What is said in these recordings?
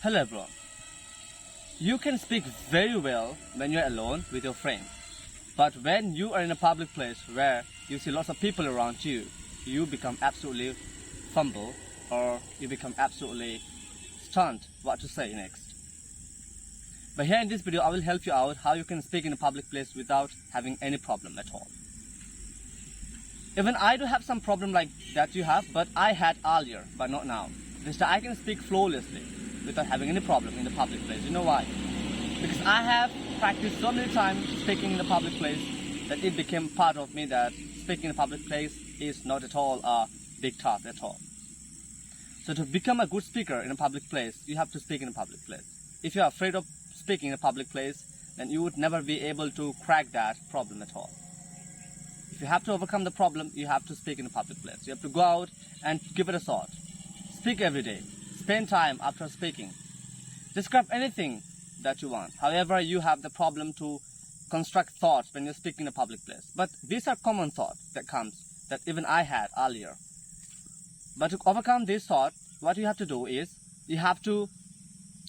Hello everyone. You can speak very well when you're alone with your friends, but when you are in a public place where you see lots of people around you, you become absolutely fumble or you become absolutely stunned what to say next. But here in this video I will help you out how you can speak in a public place without having any problem at all. Even I do have some problem like that you have, but I had earlier, but not now. This time I can speak flawlessly without having any problem in the public place. You know why? Because I have practiced so many times speaking in the public place that it became part of me that speaking in a public place is not at all a big task at all. So to become a good speaker in a public place, you have to speak in a public place. If you are afraid of speaking in a public place, then you would never be able to crack that problem at all. If you have to overcome the problem, you have to speak in a public place. You have to go out and give it a shot. Speak every day. Spend time after speaking. Describe anything that you want. However, you have the problem to construct thoughts when you're speaking in a public place. But these are common thoughts that even I had earlier. But to overcome this thought, what you have to do is you have to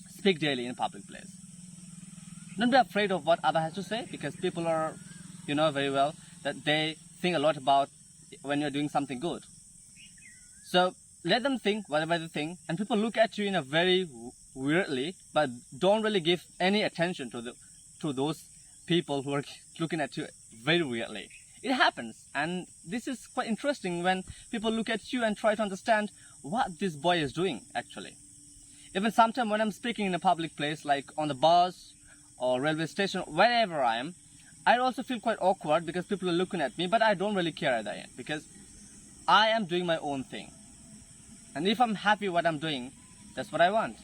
speak daily in a public place. Don't be afraid of what others have to say, because people are, you know very well that they think a lot about when you're doing something good. So let them think whatever they think, and people look at you in a very weirdly, but don't really give any attention to those people who are looking at you very weirdly. It happens, and this is quite interesting when people look at you and try to understand what this boy is doing actually. Even sometimes when I'm speaking in a public place, like on the bus or railway station, wherever I am, I also feel quite awkward because people are looking at me, but I don't really care at the end because I am doing my own thing. And if I'm happy what I'm doing, that's what I want.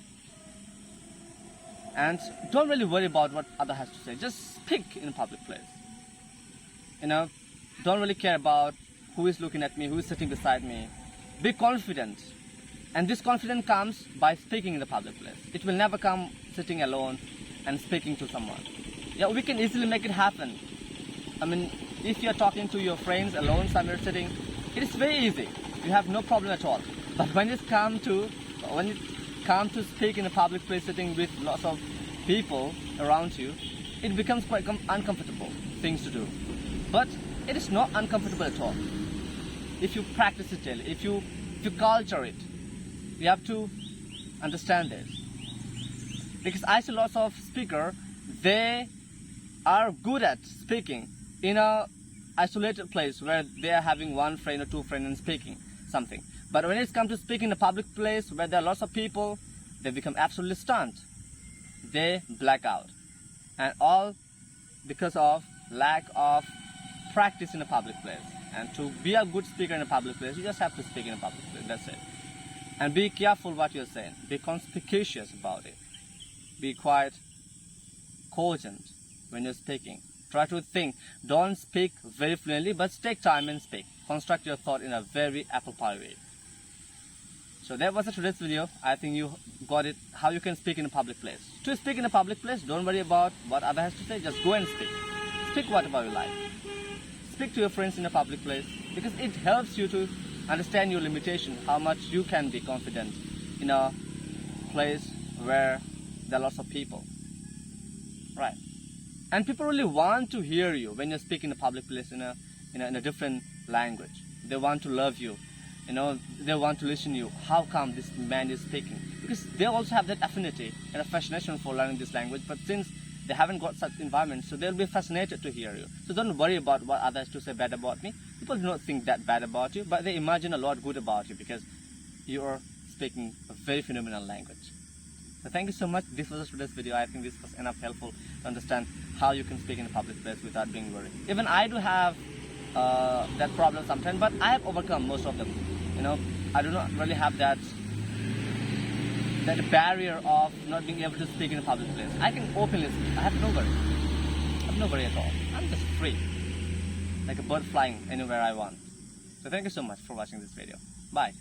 And don't really worry about what other has to say. Just speak in a public place. You know, don't really care about who is looking at me, who is sitting beside me. Be confident. And this confidence comes by speaking in the public place. It will never come sitting alone and speaking to someone. Yeah, we can easily make it happen. I mean, if you're talking to your friends alone somewhere sitting, it is very easy. You have no problem at all. But when it comes to speak in a public place sitting with lots of people around you, it becomes quite uncomfortable things to do. But it is not uncomfortable at all. If you practice it daily, if you culture it, you have to understand this. Because I see lots of speakers, they are good at speaking in a isolated place where they are having one friend or two friends and speaking something. But when it comes to speaking in a public place where there are lots of people, they become absolutely stunned. They black out. And all because of lack of practice in a public place. And to be a good speaker in a public place, you just have to speak in a public place. That's it. And be careful what you're saying. Be conspicuous about it. Be quite cogent when you're speaking. Try to think. Don't speak very fluently, but take time and speak. Construct your thought in a very apple pie way. So that was today's video. I think you got it, how you can speak in a public place. To speak in a public place, don't worry about what other has to say. Just go and speak. Speak whatever you like. Speak to your friends in a public place because it helps you to understand your limitation, how much you can be confident in a place where there are lots of people. Right. And people really want to hear you when you speak in a public place in a different language. They want to love you. You know, they want to listen to you. How come this man is speaking? Because they also have that affinity and a fascination for learning this language. But since they haven't got such environment, so they'll be fascinated to hear you. So don't worry about what others to say bad about me. People do not think that bad about you, but they imagine a lot good about you because you are speaking a very phenomenal language. So thank you so much. This was today's video. I think this was enough helpful to understand how you can speak in a public place without being worried. Even I do have that problem sometimes, but I have overcome most of them. You know, I do not really have that barrier of not being able to speak in a public place. I can openly speak. I have no worry. I have no worry at all. I'm just free, like a bird flying anywhere I want. So thank you so much for watching this video. Bye.